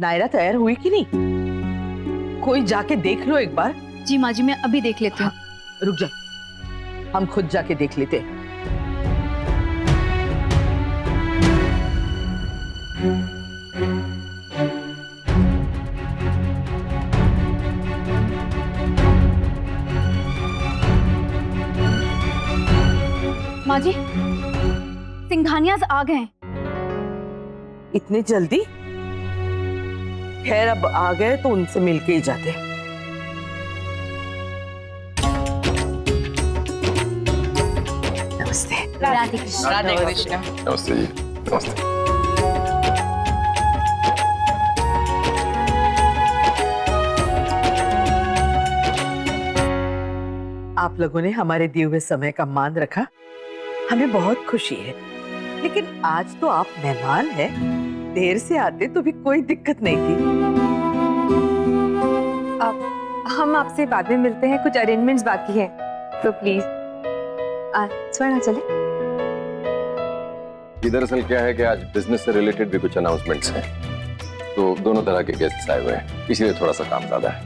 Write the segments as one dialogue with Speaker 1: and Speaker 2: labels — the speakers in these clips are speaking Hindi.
Speaker 1: नायरा तैयार हुई कि नहीं? कोई जाके देख लो एक बार।
Speaker 2: जी माँ जी, मैं अभी देख लेती हूँ।
Speaker 1: रुक जा, हम खुद जाके देख लेते हैं।
Speaker 2: माँ जी, सिंघानियाज आ गए हैं।
Speaker 1: इतनी जल्दी? खैर अब आ गए तो उनसे मिलके ही जाते हैं। नमस्ते।
Speaker 2: राधे कृष्ण।
Speaker 3: राधे कृष्ण।
Speaker 4: नमस्ते जी। नमस्ते।
Speaker 1: आप लोगों ने हमारे दिए हुए समय का मान रखा, हमें बहुत खुशी है। लेकिन आज तो आप मेहमान हैं, देर से आते तो भी कोई दिक्कत नहीं थी।
Speaker 5: हम आपसे बाद में मिलते हैं, कुछ अरेंजमेंट्स बाकी हैं, तो प्लीज स्वर्ण चले।
Speaker 4: दरअसल क्या है कि आज बिजनेस से रिलेटेड भी कुछ अनाउंसमेंट्स हैं, तो दोनों तरह के गेस्ट्स आए हुए हैं, इसलिए थोड़ा सा काम ज्यादा है।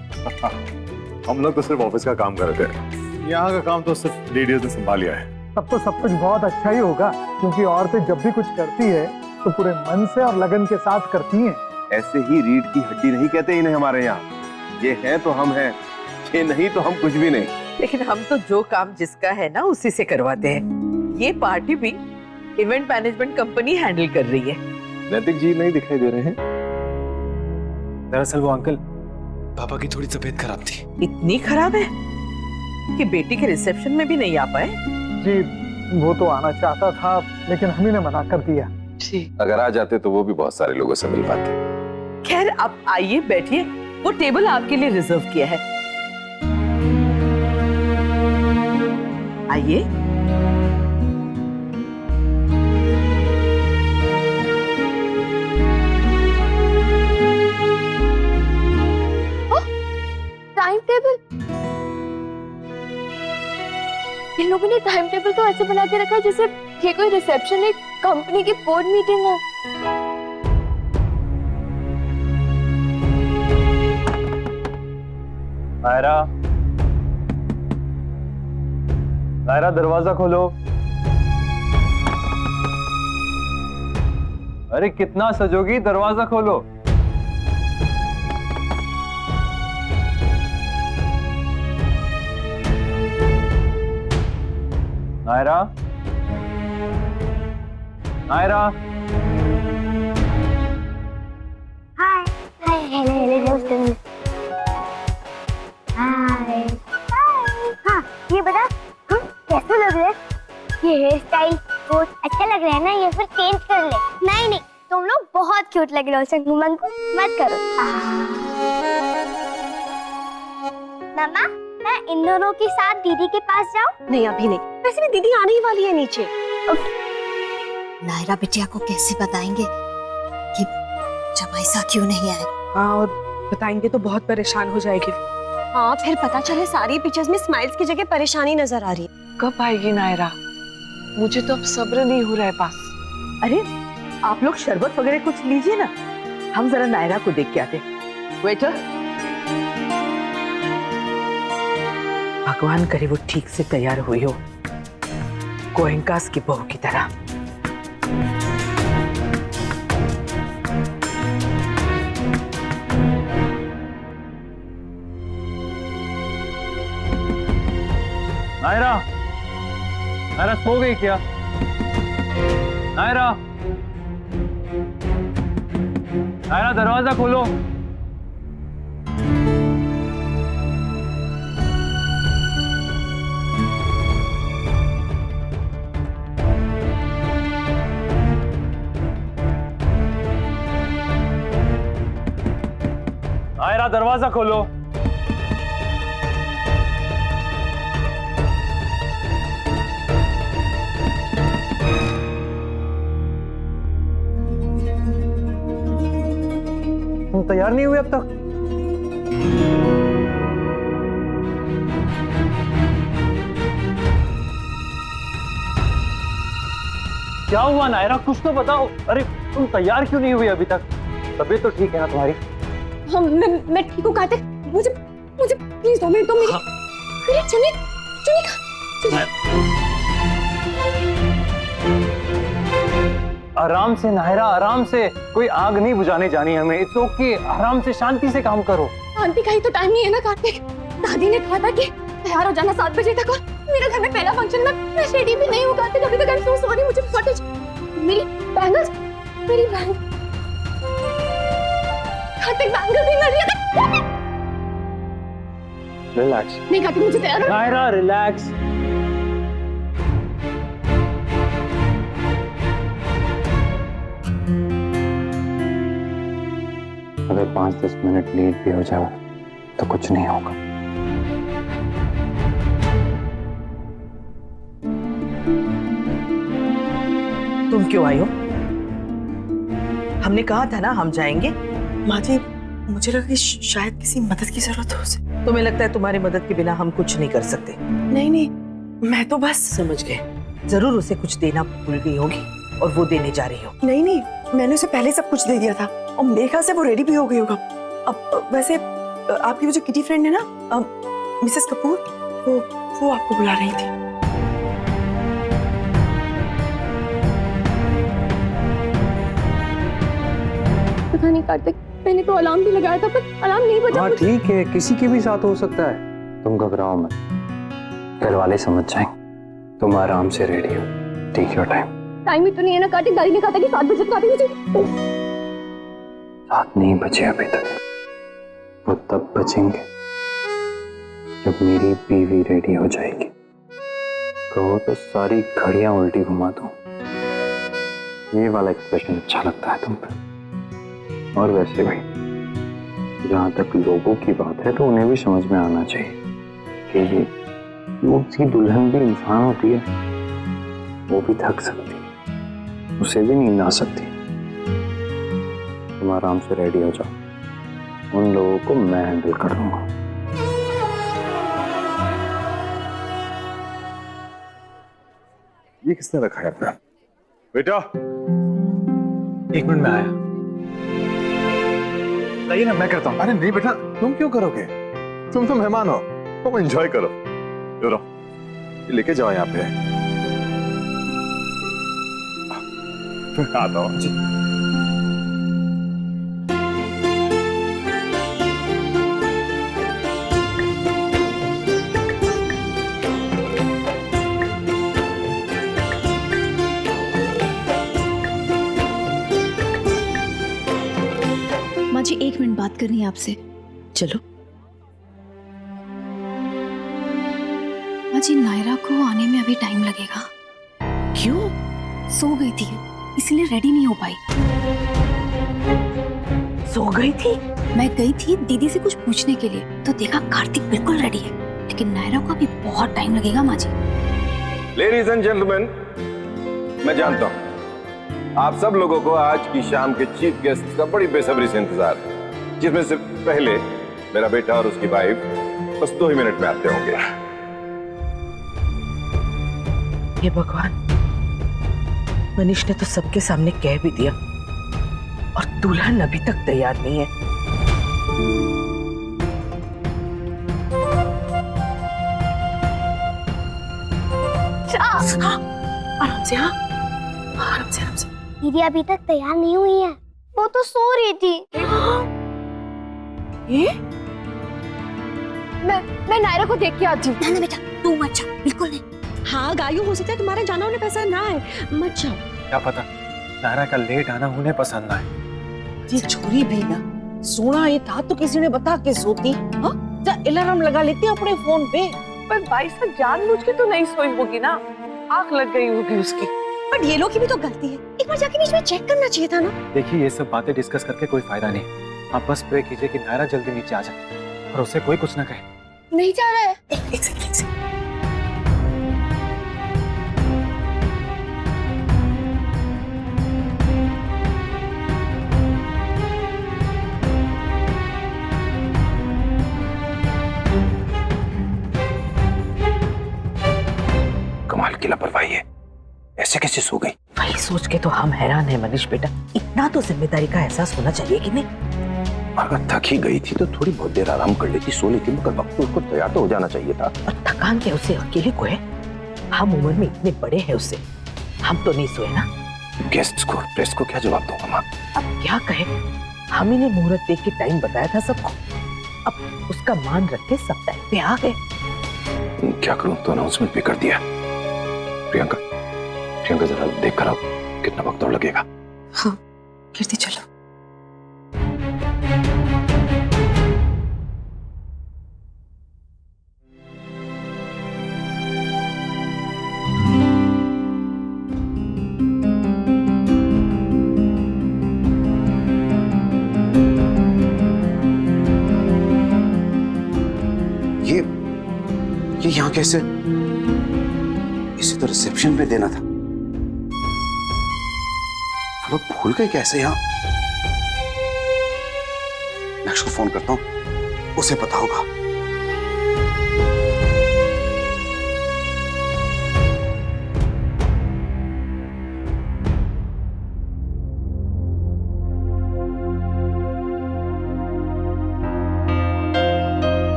Speaker 6: हम लोग तो सिर्फ ऑफिस का काम कर रहे थे, यहाँ का काम तो सिर्फ लेडीज ने संभाल लिया है।
Speaker 7: तब तो सब कुछ बहुत अच्छा ही होगा, क्योंकि औरतें जब भी कुछ करती है तो पूरे मन से और लगन के साथ करती हैं।
Speaker 6: ऐसे ही रीढ़ की हड्डी नहीं कहते इन्हें हमारे यहाँ, ये है तो हम हैं, ये नहीं तो हम कुछ भी नहीं।
Speaker 1: लेकिन हम तो जो काम जिसका है ना उसी से करवाते हैं। ये पार्टी भी इवेंट मैनेजमेंट कंपनी हैंडल कर रही है।
Speaker 6: नैतिक जी नहीं दिखाई दे रहे हैं।
Speaker 8: दरअसल वो अंकल, पापा की थोड़ी तबीयत खराब थी।
Speaker 1: इतनी खराब है कि बेटी के रिसेप्शन में भी नहीं आ पाए?
Speaker 7: जी वो तो आना चाहता था, लेकिन हम ही ने मना कर दिया।
Speaker 4: अगर आ जाते तो वो भी बहुत सारे लोगों से मिल पाते।
Speaker 1: खैर आप आइए, बैठिए, वो टेबल आपके लिए रिजर्व किया है। आइए।
Speaker 5: टाइम टेबल, इन लोगों ने टाइम टेबल तो ऐसे बना के रखा है जैसे ये कोई रिसेप्शन है, कंपनी की बोर्ड मीटिंग है।
Speaker 8: नायरा, नायरा दरवाजा खोलो। अरे कितना सजोगी, दरवाजा खोलो। नायरा, नायरा।
Speaker 9: हाय हाय, हेलो हेलो दोस्तों। हाय हाय। हाँ ये बता, कैसे लग रहा है? ये हेयर स्टाइल बहुत अच्छा लग रहा है ना, ये फिर चेंज कर ले। नहीं नहीं, तुम लोग बहुत क्यूट लग रहे हो, शंकु मंकु मत करो। मामा मैं इन दोनों के साथ दीदी के पास जाऊं?
Speaker 5: नहीं अभी नहीं, वैसे भी दीदी आने ही वाली है नीचे।
Speaker 10: नायरा बिटिया को कैसे बताएंगे कि जमाईसा क्यों नहीं आए?
Speaker 5: हाँ और बताएंगे तो बहुत परेशान हो जाएगी। हाँ फिर पता चले सारी पिक्चर्स में स्माइल्स की जगह परेशानी नजर आ रही है।
Speaker 3: कब आएगी नायरा? मुझे तो अब सब्र नहीं हो रहा है पास।
Speaker 1: अरे आप लोग शरबत वगैरह कुछ लीजिए ना, हम जरा नायरा को देख के आते। वेटर, भगवान करे वो ठीक से तैयार हुई हो, गोयंकास की बहू की तरह।
Speaker 8: नायरा, नायरा सो गई क्या? नायरा, नायरा दरवाजा खोलो। नायरा दरवाजा खोलो।
Speaker 7: तुम तैयार नहीं हुए अब तक?
Speaker 8: क्या हुआ नायरा, कुछ तो बताओ। अरे तुम तैयार क्यों नहीं हुई अभी तक? तबीयत तो ठीक है ना तुम्हारी?
Speaker 5: हम मैं ठीक हूँ कार्तिक। मुझे मुझे प्लीज दो मिनट, मेरी मेरी चुन्नी चुन्नी
Speaker 8: आराम से नायरा, आराम से। कोई आग नहीं बुझाने जानी हमें। इट्स ओके, आराम से शांति से काम करो।
Speaker 5: शांति का ही तो टाइम नहीं है ना कार्तिक। दादी ने कहा था कि तैयार हो जाना 7 बजे तक, और मेरे घर में पहला फंक्शन में मैं रेडी भी नहीं हूँ कार्तिक अभी तक। I am so sorry. मुझे फटेज मेरी बैंगल्स कार्तिक बैंगल भी मिल रही है।
Speaker 8: रिलैक्स।
Speaker 5: नहीं कार्तिक, मुझे तैयार हो।
Speaker 8: नायरा रिलैक्स। अगर 5-10 मिनट लेट भी हो जाओ तो कुछ नहीं होगा।
Speaker 1: तुम क्यों आई हो? हमने कहा था ना हम जाएंगे।
Speaker 3: माँ जी, मुझे लगा कि शायद किसी मदद की जरूरत हो उसे।
Speaker 1: तुम्हें लगता है तुम्हारी मदद के बिना हम कुछ नहीं कर सकते?
Speaker 3: नहीं नहीं, मैं तो बस
Speaker 1: समझ गए। जरूर उसे कुछ देना भूल गई होगी और वो देने जा रही हो।
Speaker 3: नहीं नहीं, मैंने उसे पहले सब कुछ दे दिया था और मेरे ख्याल से वो रेडी भी हो गई होगा। अब वैसे आपकी वो जो किटी फ्रेंड है ना, मिसेस कपूर, वो आपको बुला रही थी।
Speaker 5: पता नहीं कार्तिक, मैंने तो अलार्म भी लगाया था पर अलार्म नहीं बजा।
Speaker 8: हाँ ठीक है, किसी के भी साथ हो सकता है। तुम घबराओ मत, घर वाले समझ जाएंगे। तुम आराम से रेडी हो। Take your time.
Speaker 5: टाइम ही तो नहीं है ना कार्तिक। दादी ने कहा था कि 7 बजे तक आती। मुझे
Speaker 8: 7 नहीं बजे अभी तक। वो तब बचेंगे जब मेरी बीवी रेडी हो जाएगी। कहो तो सारी घड़ियां उल्टी घुमा दूं। ये वाला एक्सप्रेशन अच्छा लगता है तुम पे। और वैसे भी जहां तक लोगों की बात है तो उन्हें भी समझ में आना चाहिए कि उसकी दुल्हन भी इंसान होती है। वो भी थक सकती है, उसे भी नींद आ सकती है। तुम आराम से रेडी हो जाओ। उन लोगों को मैं हैंडल कर लूंगा।
Speaker 6: ये किसने रखा है अपना? बेटा
Speaker 8: 1 मिनट में आया। लाइए ना, मैं करता हूँ।
Speaker 6: अरे नहीं बेटा, तुम क्यों करोगे? तुम तो मेहमान हो, तुम एंजॉय करो। लो, ये लेके जाओ यहाँ पे। आता हूँ जी।
Speaker 10: माँ जी 1 मिनट बात करनी है आपसे।
Speaker 1: चलो।
Speaker 10: माँ जी, नायरा को आने में अभी टाइम लगेगा।
Speaker 1: क्यों?
Speaker 10: सो गई थी इसलिए रेडी नहीं हो पाई।
Speaker 1: सो गई थी?
Speaker 10: मैं गई थी दीदी से कुछ पूछने के लिए तो देखा कार्तिक बिल्कुल रेडी है, लेकिन नायरा को अभी बहुत टाइम लगेगा। माँ जी।
Speaker 4: लेडीज एंड जेंटलमैन, मैं जानता हूं आप सब लोगों को आज की शाम के चीफ गेस्ट का बड़ी बेसब्री से इंतजार है, जिसमें से पहले मेरा बेटा और उसकी वाइफ बस 2 ही मिनट में आते होंगे।
Speaker 1: ये भगवान, मनीष ने तो सबके सामने कह भी दिया और दुल्हन अभी तक तैयार नहीं है।
Speaker 3: आराम से। हाँ आराम से, आराम से।
Speaker 9: दीदी अभी तक तैयार नहीं हुई है, वो तो सो रही थी।
Speaker 3: ये
Speaker 5: मैं नायरा को देख के आती हूँ।
Speaker 10: ना बेटा, तू मत जा, बिल्कुल नहीं।
Speaker 5: हाँ गायू, हो सकता है तुम्हारा जाना उन्हें पसंद ना आए, मत जाओ।
Speaker 8: क्या पता नायरा का लेट आना उन्हें पसंद ना आए।
Speaker 11: ये छोरी भी ना सोना ये था तो किसी ने बता के सोती। हाँ, अलार्म लगा लेती अपने फोन पे।
Speaker 3: पर भाई साहब जानबूझ के तो नहीं सोई होगी ना, आंख लग गई होगी उसकी।
Speaker 5: बट ये लोग की भी तो गलती है, एक बार जाके बीच में चेक करना चाहिए था ना।
Speaker 8: देखिए, ये सब बातें डिस्कस करके कोई फायदा नहीं। आप बस प्रे कीजिए कि नायरा जल्दी नीचे आ जाए और उसे कोई कुछ ना कहे।
Speaker 5: नहीं जा रहा है।
Speaker 3: एक सेकंड।
Speaker 8: कमाल की लापरवाही है, ऐसे कैसे सो गई?
Speaker 3: वही
Speaker 1: सोच के तो हम हैरान हैं मनीष बेटा, इतना तो जिम्मेदारी का एहसास होना चाहिए कि नहीं?
Speaker 4: अगर थक ही गई थी तो थोड़ी बहुत देर आराम कर लेती, सो लेती, मगर वक्त उसको तैयार तो हो जाना चाहिए था।
Speaker 1: और थकान क्या उसे अकेले को है? हम उम्र में इतने बड़े हैं उससे, हम तो नहीं सोए ना।
Speaker 4: गेस्ट्स को, प्रेस को क्या जवाब दूंगा माँ?
Speaker 1: अब क्या कहे, हम ही ने मुहूर्त देख के टाइम बताया था सबको, अब उसका मान रख के सब टाइम पे आ गए।
Speaker 4: क्या करूं, तो अनाउंसमेंट भी कर दिया। प्रियंका, प्रियंका जरा देख कर आओ कितना वक्त और लगेगा।
Speaker 3: हाँ कीर्ति चलो।
Speaker 12: ये यहाँ कैसे? इसे तो रिसेप्शन पे देना था। हम लोग भूल गए कैसे यहाँ? नक्श को फोन करता हूँ, उसे पता होगा।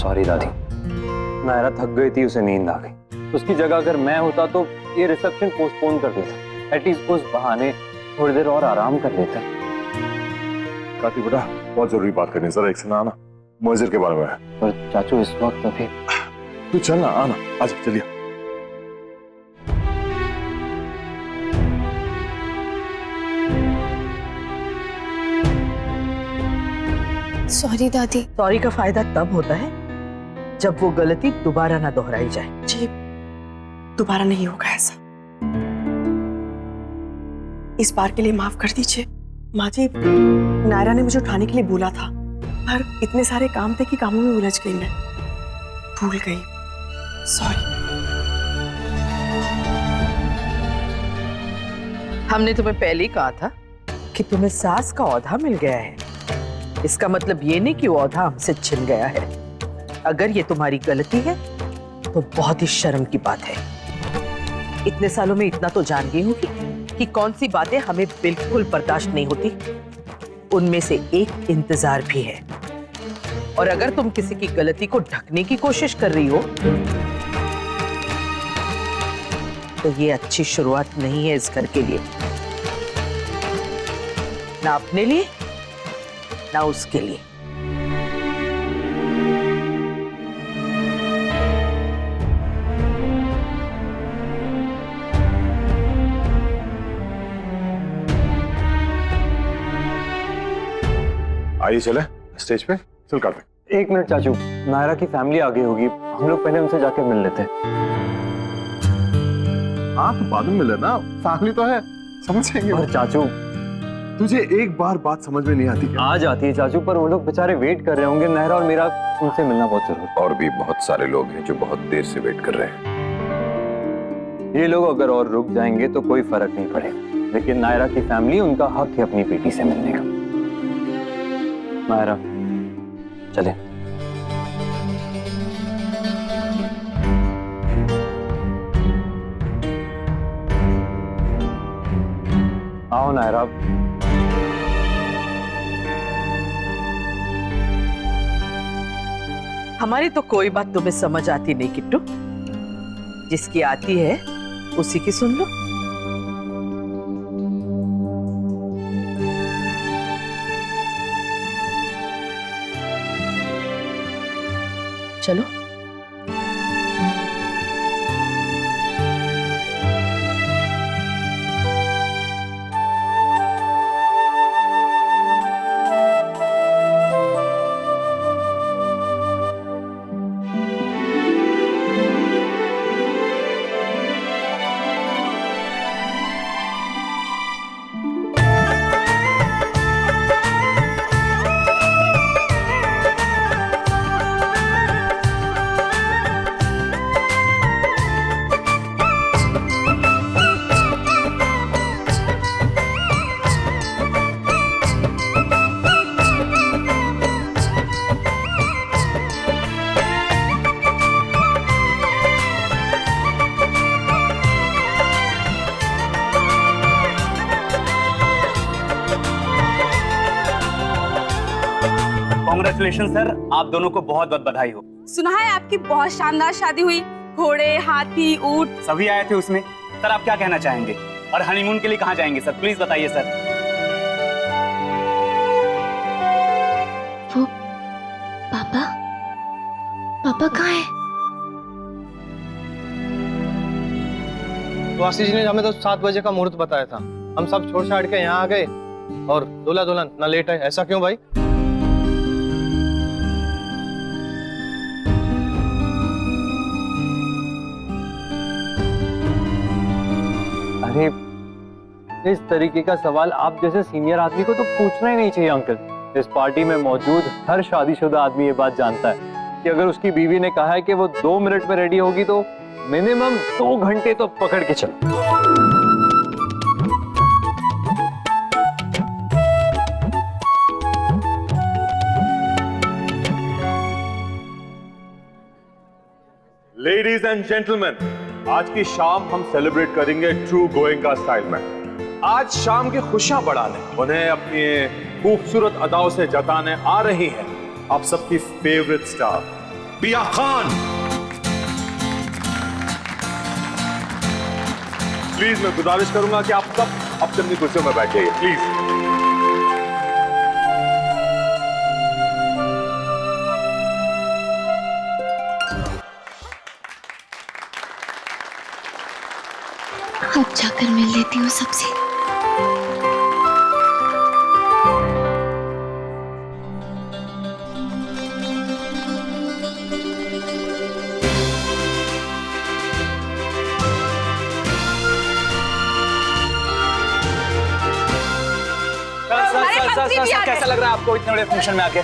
Speaker 8: सॉरी दादी, नायरा थक गई थी, उसे नींद आ गई। उसकी जगह अगर मैं होता तो ये रिसेप्शन पोस्टपोन कर देता, एटलीस्ट उस बहाने थोड़ी देर और आराम कर लेता।
Speaker 6: काती बेटा, बहुत जरूरी बात करनी है, जरा एक से ना आना, मुअज्जिर के बारे में है।
Speaker 8: पर चाचू इस वक्त अभी।
Speaker 6: तू चल ना, आना, आजा चलिए।
Speaker 5: सॉरी दादी।
Speaker 1: सॉरी का फायदा तब होता है जब वो गलती दोबारा ना दोहराई जाए।
Speaker 3: जी दोबारा नहीं होगा ऐसा, इस बार के लिए माफ कर दीजिए। माँ जी, नायरा ने मुझे उठाने के लिए बोला था, पर इतने सारे काम थे कि कामों में उलझ गई, मैं भूल गई, सॉरी।
Speaker 1: हमने तुम्हें पहले ही कहा था कि तुम्हें सास का औधा मिल गया है, इसका मतलब ये नहीं कि वो औधा हमसे छिन गया है। अगर ये तुम्हारी गलती है तो बहुत ही शर्म की बात है। इतने सालों में इतना तो जान गई होगी कि कौन सी बातें हमें बिल्कुल बर्दाश्त नहीं होती, उनमें से एक इंतजार भी है। और अगर तुम किसी की गलती को ढकने की कोशिश कर रही हो तो ये अच्छी शुरुआत नहीं है इस घर के लिए, ना अपने लिए ना उसके लिए।
Speaker 6: आइए चले स्टेज पे, चल कार्तिक।
Speaker 8: एक मिनट चाचू, नायरा की फैमिली आ गई होगी, हम लोग पहले उनसे जाके मिल लेते।
Speaker 6: हाँ तो बाद में मिले ना, फैमिली तो है, समझेंगे।
Speaker 8: और चाचू,
Speaker 6: तुझे एक बार बात समझ में नहीं आती क्या?
Speaker 8: आ जाती है चाचू, पर वो लोग बेचारे वेट कर रहे होंगे, नायरा और मेरा उनसे मिलना बहुत जरूरी है।
Speaker 4: और भी बहुत सारे लोग हैं जो बहुत देर से वेट कर रहे हैं।
Speaker 8: ये लोग अगर और रुक जाएंगे तो कोई फर्क नहीं पड़ेगा, लेकिन नायरा की फैमिली, उनका हक है अपनी बेटी से मिलने का। नायरा चले। आओ नायरा।
Speaker 1: हमारी तो कोई बात तुम्हें समझ आती नहीं किट्टू, जिसकी आती है उसी की सुन लो। चलो
Speaker 13: कॉन्ग्रेचुलेशन सर, आप दोनों को बहुत बहुत बधाई हो।
Speaker 3: सुना है आपकी बहुत शानदार शादी हुई, घोड़े, हाथी, ऊंट
Speaker 13: सभी आए थे उसमें। सर आप क्या कहना चाहेंगे, और हनीमून के लिए कहाँ जाएंगे सर, प्लीज बताइए सर।
Speaker 9: वो पापा, पापा कहाँ है?
Speaker 14: तो आशीष ने हमें तो 7 बजे का मुहूर्त बताया था, हम सब छोड़ छाड़ के यहाँ आ गए और दूल्हा दुल्हन ना लेट है। ऐसा क्यों भाई?
Speaker 8: अरे इस तरीके का सवाल आप जैसे सीनियर आदमी को तो पूछना ही नहीं चाहिए अंकल। इस पार्टी में मौजूद हर शादीशुदा आदमी ये बात जानता है कि अगर उसकी बीवी ने कहा है कि वो 2 मिनट में रेडी होगी तो मिनिमम 2 घंटे तो पकड़ के चलो।
Speaker 4: लेडीज एंड जेंटलमैन, आज की शाम हम सेलिब्रेट करेंगे ट्रू गोएंगा स्टाइल में। आज शाम की खुशियां बढ़ाने, उन्हें अपनी खूबसूरत अदाओं से जताने आ रही है आप सबकी फेवरेट स्टार पिया खान। प्लीज मैं गुजारिश करूंगा कि आप सब अपनी अपनी कुर्सियों में बैठ जाइए प्लीज।
Speaker 9: अब जाकर मिल लेती हूँ सबसे।
Speaker 13: सर कैसा लग रहा है आपको इतने बड़े फंक्शन में आके?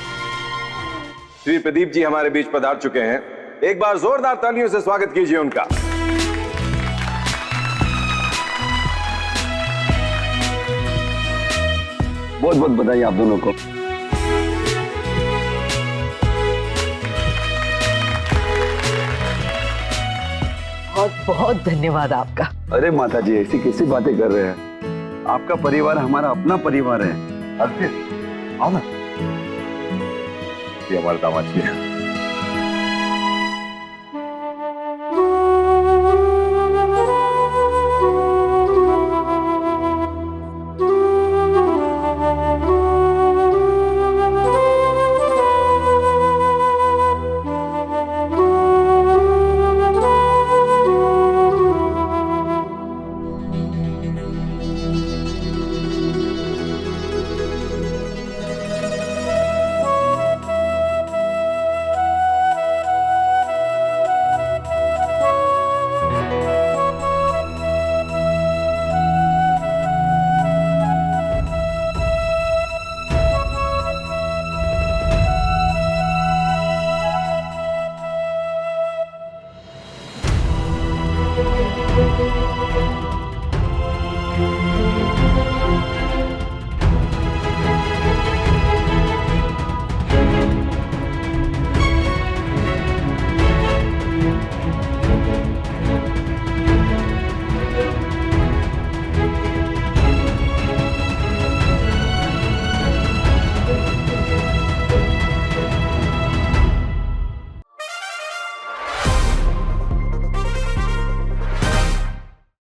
Speaker 4: श्री प्रदीप जी हमारे बीच पधार चुके हैं, एक बार जोरदार तालियों से स्वागत कीजिए उनका।
Speaker 15: बहुत बहुत बधाई आप दोनों को।
Speaker 1: बहुत बहुत धन्यवाद आपका।
Speaker 15: अरे माता जी ऐसी कैसी बातें कर रहे हैं, आपका परिवार हमारा अपना परिवार है।
Speaker 6: आओ ना, ये हमारे दामाद जी हैं।